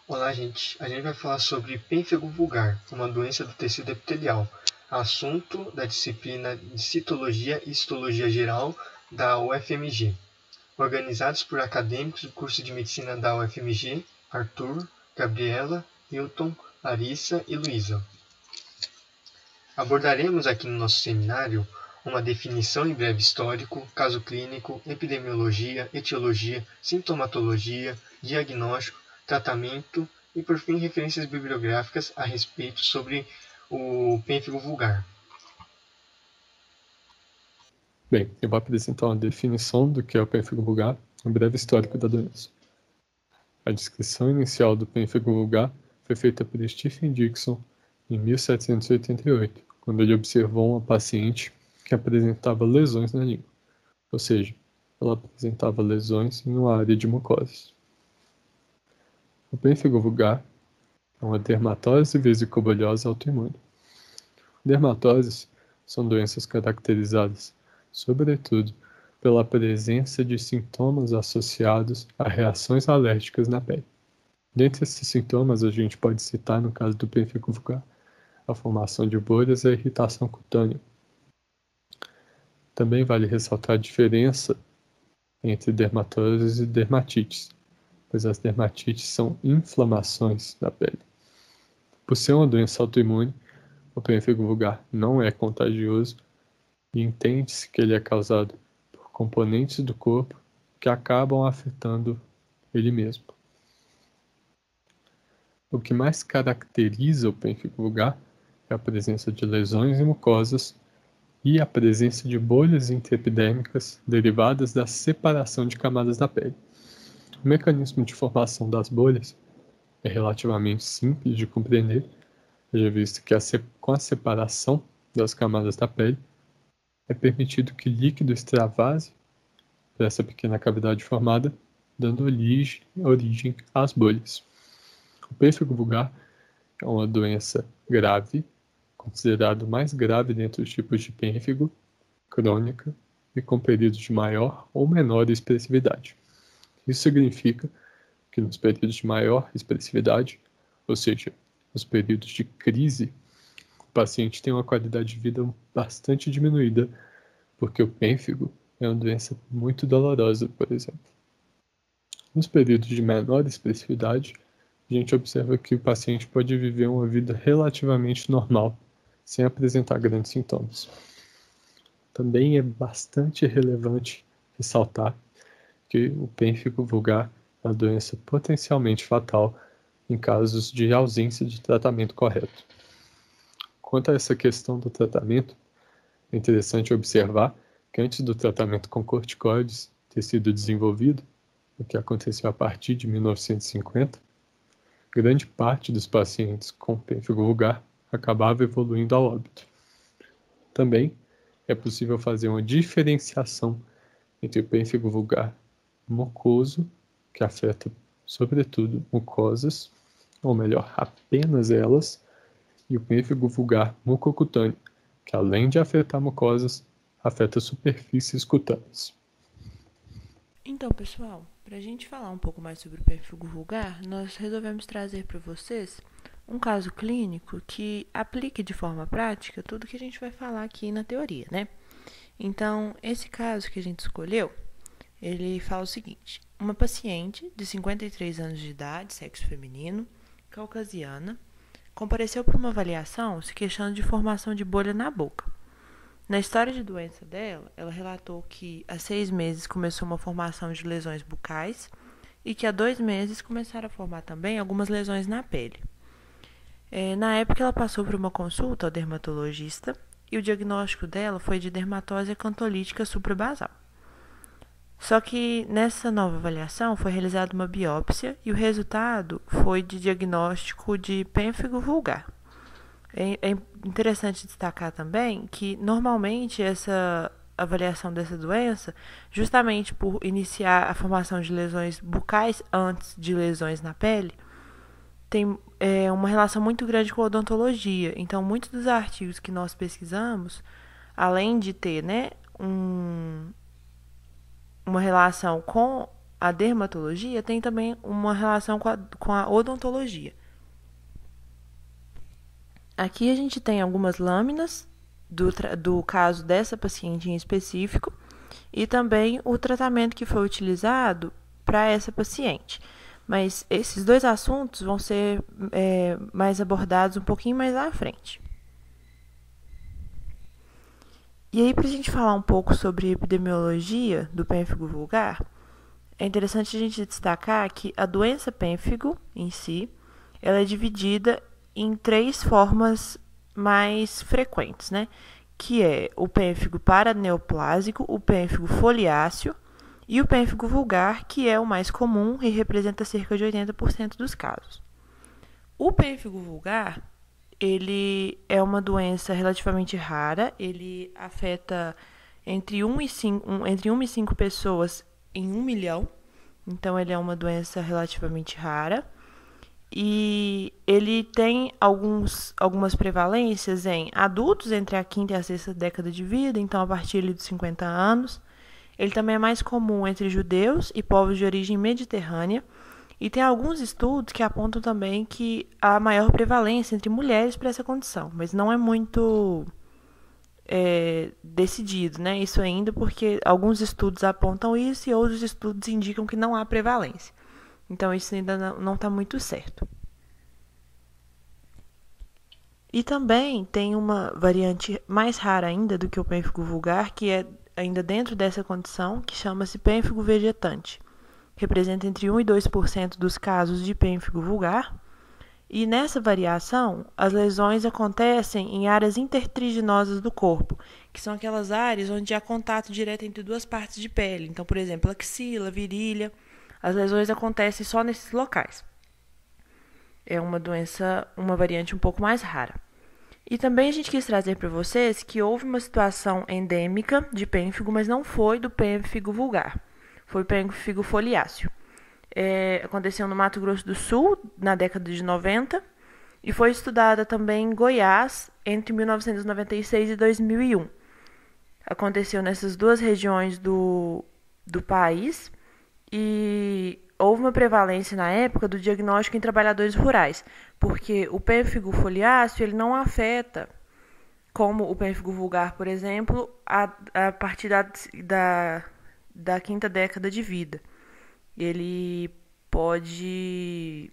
Olá, gente. A gente vai falar sobre pênfigo vulgar, uma doença do tecido epitelial, assunto da disciplina de Citologia e Histologia Geral da UFMG, organizados por acadêmicos do curso de Medicina da UFMG, Arthur, Gabriela, Hilton, Larissa e Luísa. Abordaremos aqui no nosso seminário uma definição em breve histórico, caso clínico, epidemiologia, etiologia, sintomatologia, diagnóstico, tratamento e, por fim, referências bibliográficas a respeito sobre o pênfigo vulgar. Bem, eu vou apresentar uma definição do que é o pênfigo vulgar, um breve histórico da doença. A descrição inicial do pênfigo vulgar foi feita por Stephen Dixon em 1788, quando ele observou uma paciente que apresentava lesões na língua, ou seja, ela apresentava lesões em uma área de mucosas. O pênfigo vulgar é uma dermatose vesicobolhosa autoimune. Dermatoses são doenças caracterizadas, sobretudo, pela presença de sintomas associados a reações alérgicas na pele. Dentre esses sintomas, a gente pode citar, no caso do pênfigo vulgar, a formação de bolhas e a irritação cutânea. Também vale ressaltar a diferença entre dermatoses e dermatites, pois as dermatites são inflamações da pele. Por ser uma doença autoimune, o pênfigo vulgar não é contagioso e entende-se que ele é causado por componentes do corpo que acabam afetando ele mesmo. O que mais caracteriza o pênfigo vulgar é a presença de lesões em mucosas e a presença de bolhas interepidérmicas derivadas da separação de camadas da pele. O mecanismo de formação das bolhas é relativamente simples de compreender, haja visto que com a separação das camadas da pele é permitido que líquido extravase para essa pequena cavidade formada, dando origem às bolhas. O pênfigo vulgar é uma doença grave, considerado mais grave dentre os tipos de pênfigo, crônica e com períodos de maior ou menor expressividade. Isso significa que nos períodos de maior expressividade, ou seja, nos períodos de crise, o paciente tem uma qualidade de vida bastante diminuída, porque o pênfigo é uma doença muito dolorosa, por exemplo. Nos períodos de menor expressividade, a gente observa que o paciente pode viver uma vida relativamente normal, sem apresentar grandes sintomas. Também é bastante relevante ressaltar que o pênfigo vulgar é uma doença potencialmente fatal em casos de ausência de tratamento correto. Quanto a essa questão do tratamento, é interessante observar que antes do tratamento com corticoides ter sido desenvolvido, o que aconteceu a partir de 1950, grande parte dos pacientes com pênfigo vulgar acabava evoluindo ao óbito. Também é possível fazer uma diferenciação entre o pênfigo vulgar mucoso, que afeta sobretudo mucosas, ou melhor, apenas elas, e o pênfigo vulgar mucocutâneo, que além de afetar mucosas, afeta superfícies cutâneas. Então, pessoal, para a gente falar um pouco mais sobre o pênfigo vulgar, nós resolvemos trazer para vocês um caso clínico que aplique de forma prática tudo que a gente vai falar aqui na teoria, né? Então, esse caso que a gente escolheu, ele fala o seguinte: uma paciente de 53 anos de idade, sexo feminino, caucasiana, compareceu para uma avaliação se queixando de formação de bolha na boca. Na história de doença dela, ela relatou que há 6 meses começou uma formação de lesões bucais e que há 2 meses começaram a formar também algumas lesões na pele. Na época, ela passou por uma consulta ao dermatologista e o diagnóstico dela foi de dermatose acantolítica suprabasal. Só que nessa nova avaliação foi realizada uma biópsia e o resultado foi de diagnóstico de pênfigo vulgar. É interessante destacar também que normalmente essa avaliação dessa doença, justamente por iniciar a formação de lesões bucais antes de lesões na pele, tem uma relação muito grande com a odontologia. Então, muitos dos artigos que nós pesquisamos, além de ter uma relação com a dermatologia tem também uma relação com a odontologia. Aqui a gente tem algumas lâminas do caso dessa paciente em específico e também o tratamento que foi utilizado para essa paciente. Mas esses dois assuntos vão ser mais abordados um pouquinho mais à frente. E aí, para a gente falar um pouco sobre epidemiologia do pênfigo vulgar, é interessante a gente destacar que a doença pênfigo em si, ela é dividida em 3 formas mais frequentes, né? Que é o pênfigo paraneoplásico, o pênfigo foliáceo e o pênfigo vulgar, que é o mais comum e representa cerca de 80% dos casos. O pênfigo vulgar, ele é uma doença relativamente rara, ele afeta entre 1 e 5 pessoas em 1 milhão, então ele é uma doença relativamente rara. E ele tem algumas prevalências em adultos entre a 5ª e a 6ª década de vida, então a partir dos 50 anos. Ele também é mais comum entre judeus e povos de origem mediterrânea. E tem alguns estudos que apontam também que há maior prevalência entre mulheres para essa condição, mas não é muito decidido, né? Isso ainda porque alguns estudos apontam isso e outros estudos indicam que não há prevalência. Então, isso ainda não está muito certo. E também tem uma variante mais rara ainda do que o pênfigo vulgar, que é ainda dentro dessa condição, que chama-se pênfigo vegetante. Representa entre 1 e 2% dos casos de pênfigo vulgar. E nessa variação, as lesões acontecem em áreas intertriginosas do corpo, que são aquelas áreas onde há contato direto entre 2 partes de pele. Então, por exemplo, axila, virilha. As lesões acontecem só nesses locais. É uma variante um pouco mais rara. E também a gente quis trazer para vocês que houve uma situação endêmica de pênfigo, mas não foi do pênfigo vulgar. Foi o pênfigo foliáceo. Aconteceu no Mato Grosso do Sul, na década de 90, e foi estudada também em Goiás, entre 1996 e 2001. Aconteceu nessas 2 regiões do país, e houve uma prevalência na época do diagnóstico em trabalhadores rurais, porque o pênfigo foliáceo ele não afeta, como o pênfigo vulgar, por exemplo, a partir da 5ª década de vida. Ele pode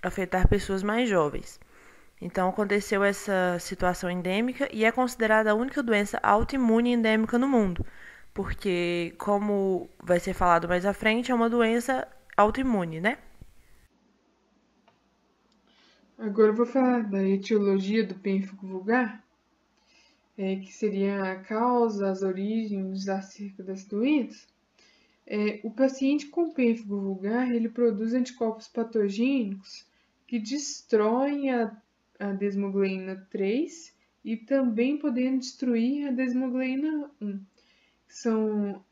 afetar pessoas mais jovens. Então, aconteceu essa situação endêmica e é considerada a única doença autoimune endêmica no mundo, porque, como vai ser falado mais à frente, é uma doença autoimune, né? Agora eu vou falar da etiologia do pênfigo vulgar, que seria a causa, as origens acerca das doenças. O paciente com pênfigo vulgar, ele produz anticorpos patogênicos que destroem a desmogleína 3 e também podendo destruir a desmogleína 1.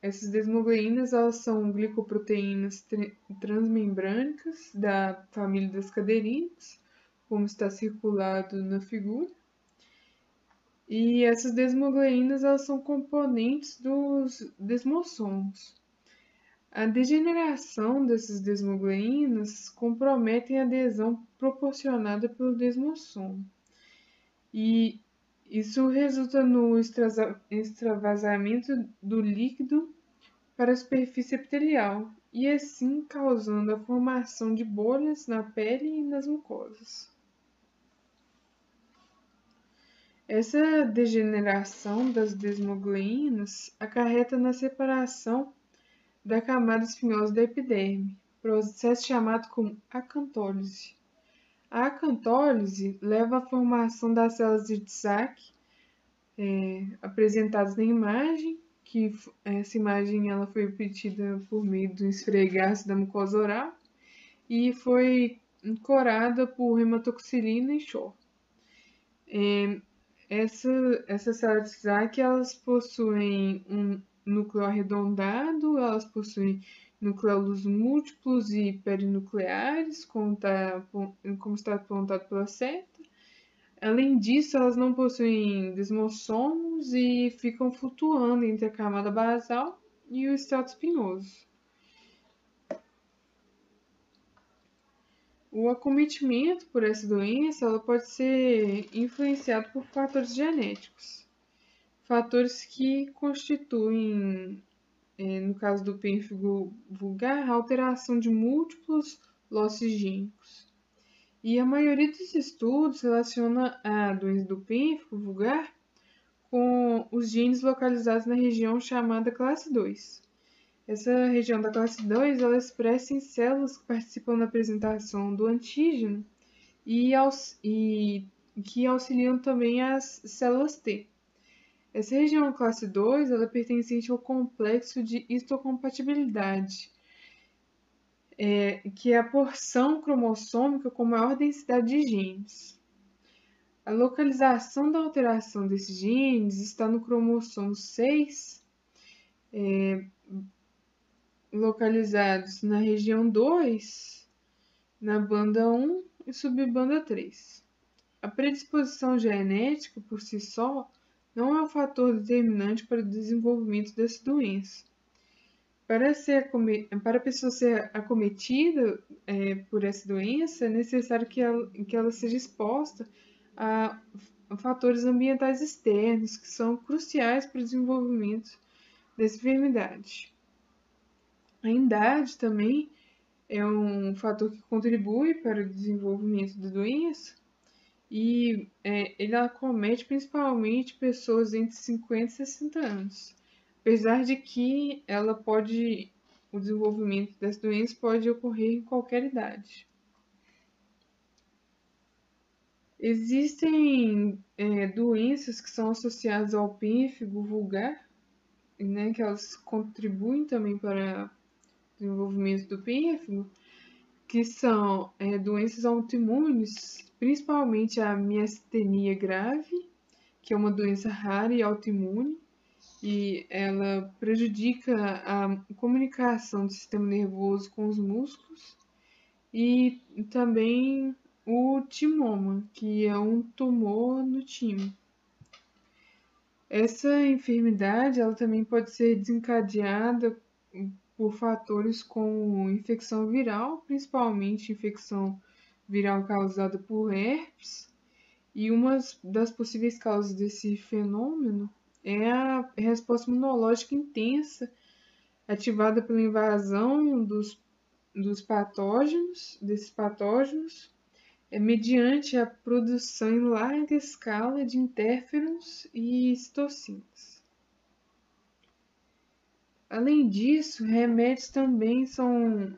Essas desmogleínas, elas são glicoproteínas transmembrânicas da família das caderinas, como está circulado na figura. E essas desmogleínas, elas são componentes dos desmossomos. A degeneração dessas desmogleínas comprometem a adesão proporcionada pelo desmossomo. E isso resulta no extravasamento do líquido para a superfície epitelial e assim causando a formação de bolhas na pele e nas mucosas. Essa degeneração das desmogleínas acarreta na separação da camada espinhosa da epiderme, processo chamado como acantólise. A acantólise leva à formação das células de Tzak, apresentadas na imagem, que essa imagem ela foi obtida por meio do esfregar-se da mucosa oral e foi corada por hematoxilina e chor. Essas células de Tzak, elas possuem um núcleo arredondado, elas possuem nucleolos múltiplos e perinucleares, como está apontado pela seta. Além disso, elas não possuem desmossomos e ficam flutuando entre a camada basal e o estrato espinhoso. O acometimento por essa doença ela pode ser influenciado por fatores genéticos, fatores que constituem, no caso do pênfigo vulgar, a alteração de múltiplos losses gênicos. E a maioria dos estudos relaciona a doença do pênfigo vulgar com os genes localizados na região chamada classe 2. Essa região da classe 2 ela expressa em células que participam da apresentação do antígeno e que auxiliam também as células T. Essa região classe 2 ela é pertencente ao complexo de histocompatibilidade, que é a porção cromossômica com maior densidade de genes. A localização da alteração desses genes está no cromossomo 6, localizados na região 2, na banda 1 e subbanda 3. A predisposição genética, por si só, não é um fator determinante para o desenvolvimento dessa doença. Para a pessoa ser acometida por essa doença, é necessário que ela seja exposta a fatores ambientais externos que são cruciais para o desenvolvimento dessa enfermidade. A idade também é um fator que contribui para o desenvolvimento da doença e ele acomete principalmente pessoas entre 50 e 60 anos. Apesar de que o desenvolvimento dessa doença pode ocorrer em qualquer idade. Existem doenças que são associadas ao pênfigo vulgar, né, que elas contribuem também para o desenvolvimento do pênfigo, que são doenças autoimunes, principalmente a miastenia grave, que é uma doença rara e autoimune, e ela prejudica a comunicação do sistema nervoso com os músculos, e também o timoma, que é um tumor no timo. Essa enfermidade ela também pode ser desencadeada por fatores como infecção viral, principalmente infecção viral causada por herpes, e uma das possíveis causas desse fenômeno é a resposta imunológica intensa ativada pela invasão desses patógenos, mediante a produção em larga escala de interferons e citocinas. Além disso, remédios também são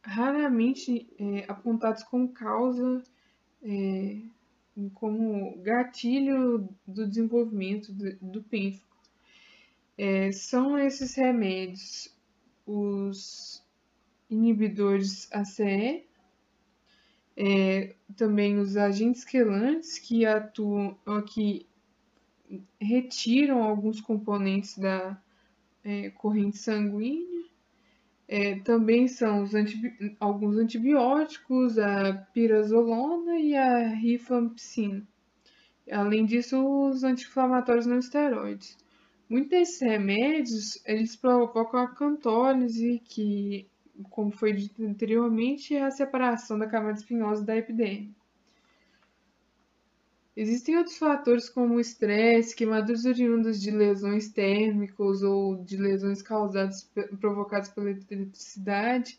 raramente apontados como causa, como gatilho do desenvolvimento do pênfigo. São esses remédios os inibidores ACE, também os agentes quelantes que retiram alguns componentes da corrente sanguínea. Também são alguns antibióticos, a pirazolona e a rifampicina. Além disso, os anti-inflamatórios não esteroides. Muitos desses remédios, eles provocam a acantólise, que, como foi dito anteriormente, é a separação da camada espinhosa da epiderme. Existem outros fatores como o estresse, queimaduras oriundas de lesões térmicas ou de lesões provocadas pela eletricidade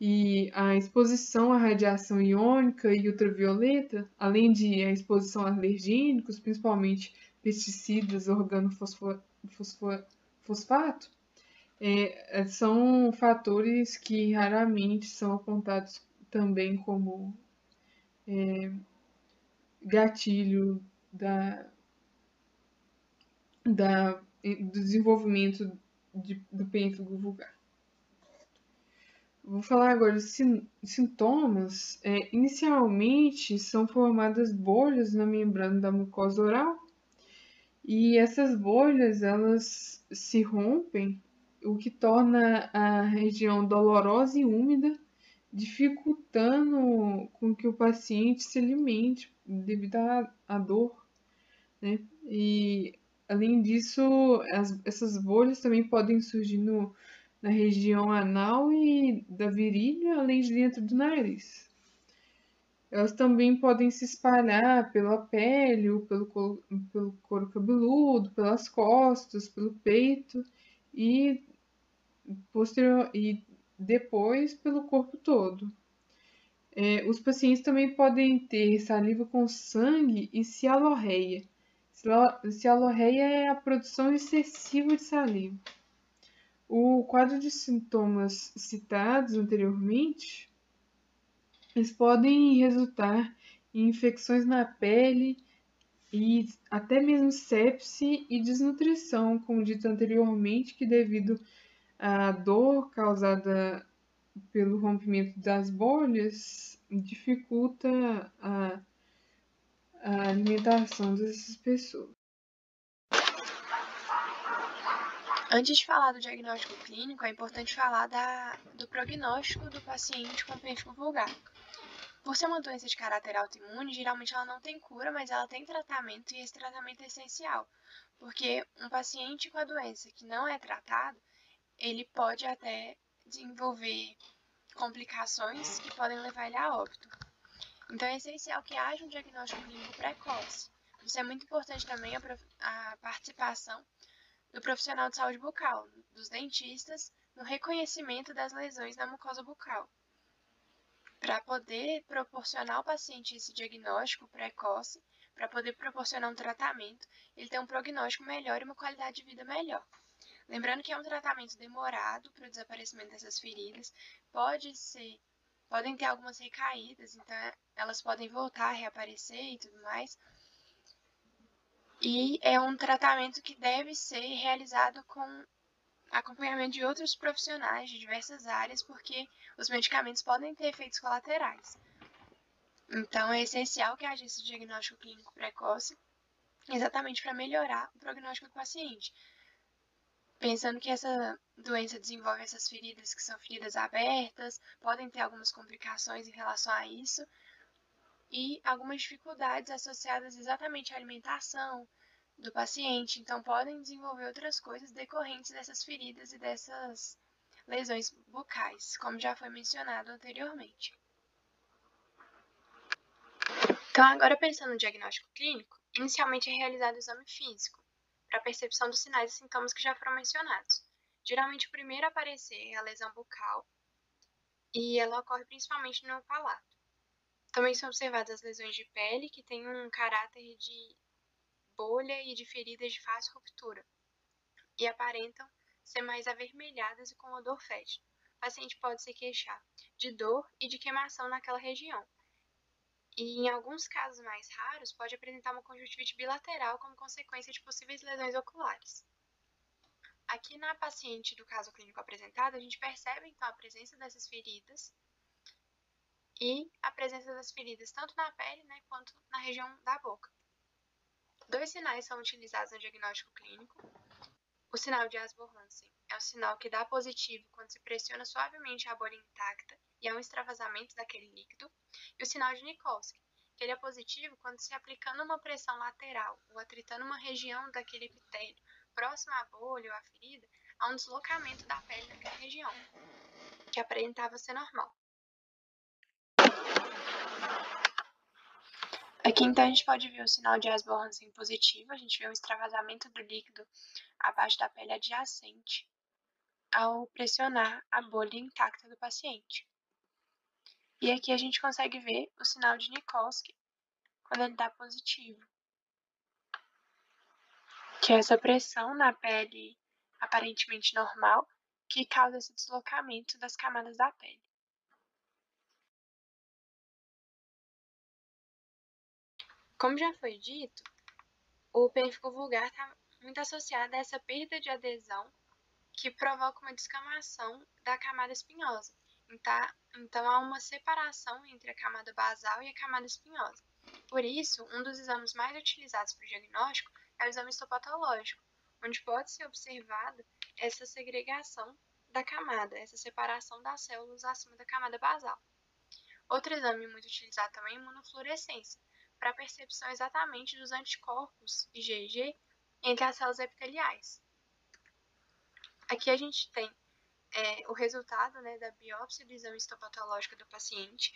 e a exposição à radiação iônica e ultravioleta, além de a exposição a alergênicos, principalmente pesticidas, organofosfato, são fatores que raramente são apontados também como gatilho do desenvolvimento do pênfigo vulgar. Vou falar agora de sintomas. Inicialmente, são formadas bolhas na membrana da mucosa oral e essas bolhas elas se rompem, o que torna a região dolorosa e úmida, dificultando com que o paciente se alimente devido à dor, né? E, além disso, essas bolhas também podem surgir na região anal e da virilha, além de dentro do nariz. Elas também podem se espalhar pela pele, ou pelo couro cabeludo, pelas costas, pelo peito e depois pelo corpo todo. Os pacientes também podem ter saliva com sangue e cialorreia. Cialorreia é a produção excessiva de saliva. O quadro de sintomas citados anteriormente, eles podem resultar em infecções na pele e até mesmo sepse e desnutrição, como dito anteriormente, que devido à dor causada pelo rompimento das bolhas, dificulta a alimentação dessas pessoas. Antes de falar do diagnóstico clínico, é importante falar do prognóstico do paciente com pênfigo vulgar. Por ser uma doença de caráter autoimune, geralmente ela não tem cura, mas ela tem tratamento e esse tratamento é essencial, porque um paciente com a doença que não é tratado, ele pode até desenvolver complicações que podem levar ele a óbito. Então é essencial que haja um diagnóstico clínico precoce. Isso é muito importante também a participação do profissional de saúde bucal, dos dentistas, no reconhecimento das lesões na mucosa bucal. Para poder proporcionar ao paciente esse diagnóstico precoce, para poder proporcionar um tratamento, ele tem um prognóstico melhor e uma qualidade de vida melhor. Lembrando que é um tratamento demorado para o desaparecimento dessas feridas, podem ter algumas recaídas, então elas podem voltar a reaparecer e tudo mais. E é um tratamento que deve ser realizado com acompanhamento de outros profissionais de diversas áreas, porque os medicamentos podem ter efeitos colaterais. Então, é essencial que haja esse diagnóstico clínico precoce, exatamente para melhorar o prognóstico do paciente. Pensando que essa doença desenvolve essas feridas que são feridas abertas, podem ter algumas complicações em relação a isso, e algumas dificuldades associadas exatamente à alimentação do paciente, então podem desenvolver outras coisas decorrentes dessas feridas e dessas lesões bucais, como já foi mencionado anteriormente. Então, agora pensando no diagnóstico clínico, inicialmente é realizado o exame físico, para a percepção dos sinais e sintomas que já foram mencionados. Geralmente, o primeiro a aparecer é a lesão bucal, e ela ocorre principalmente no palato. Também são observadas as lesões de pele, que têm um caráter de bolha e de feridas de fácil ruptura, e aparentam ser mais avermelhadas e com odor fétido. O paciente pode se queixar de dor e de queimação naquela região. E em alguns casos mais raros, pode apresentar uma conjuntivite bilateral como consequência de possíveis lesões oculares. Aqui na paciente do caso clínico apresentado, a gente percebe então a presença dessas feridas e a presença das feridas tanto na pele, quanto na região da boca. Dois sinais são utilizados no diagnóstico clínico. O sinal de Asborn-Hansen é o sinal que dá positivo quando se pressiona suavemente a bolha intacta e há um extravasamento daquele líquido. E o sinal de Nikolsky, que ele é positivo quando se aplicando uma pressão lateral ou atritando uma região daquele epitélio próximo à bolha ou à ferida, há um deslocamento da pele naquela região, que aparentava ser normal. Aqui então a gente pode ver o sinal de Asborn-Hansen positivo, a gente vê um extravasamento do líquido abaixo da pele adjacente ao pressionar a bolha intacta do paciente. E aqui a gente consegue ver o sinal de Nikolsky quando ele dá positivo, que é essa pressão na pele aparentemente normal que causa esse deslocamento das camadas da pele. Como já foi dito, o pênfigo vulgar está muito associado a essa perda de adesão que provoca uma descamação da camada espinhosa. Então, há uma separação entre a camada basal e a camada espinhosa. Por isso, um dos exames mais utilizados para o diagnóstico é o exame histopatológico, onde pode ser observada essa segregação da camada, essa separação das células acima da camada basal. Outro exame muito utilizado também é a imunofluorescência, para a percepção exatamente dos anticorpos IgG entre as células epiteliais. Aqui a gente tem o resultado, né, da biópsia e do exame histopatológico do paciente.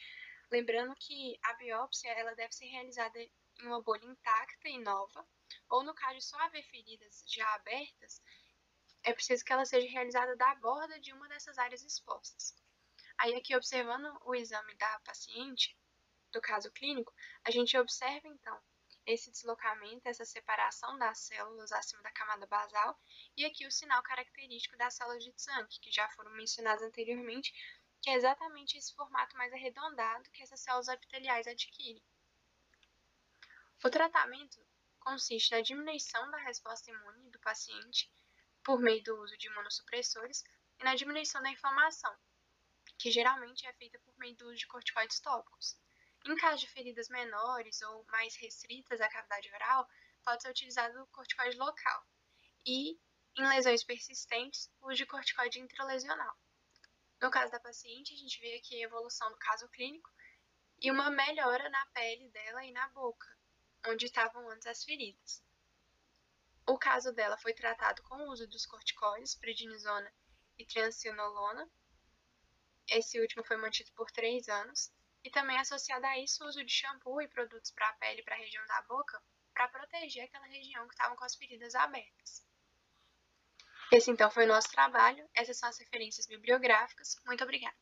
Lembrando que a biópsia ela deve ser realizada em uma bolha intacta e nova, ou no caso de só haver feridas já abertas, é preciso que ela seja realizada da borda de uma dessas áreas expostas. Aí aqui, observando o exame da paciente, do caso clínico, a gente observa então esse deslocamento, essa separação das células acima da camada basal, e aqui o sinal característico das células de Zancke, que já foram mencionadas anteriormente, que é exatamente esse formato mais arredondado que essas células epiteliais adquirem. O tratamento consiste na diminuição da resposta imune do paciente por meio do uso de imunossupressores e na diminuição da inflamação, que geralmente é feita por meio do uso de corticoides tópicos. Em caso de feridas menores ou mais restritas à cavidade oral, pode ser utilizado o corticoide local. E, em lesões persistentes, o uso de corticoide intralesional. No caso da paciente, a gente vê aqui a evolução do caso clínico e uma melhora na pele dela e na boca, onde estavam antes as feridas. O caso dela foi tratado com o uso dos corticoides, prednisona e triamcinolona. Esse último foi mantido por 3 anos. E também associado a isso o uso de shampoo e produtos para a pele e para a região da boca, para proteger aquela região que estavam com as feridas abertas. Esse então foi o nosso trabalho. Essas são as referências bibliográficas. Muito obrigada.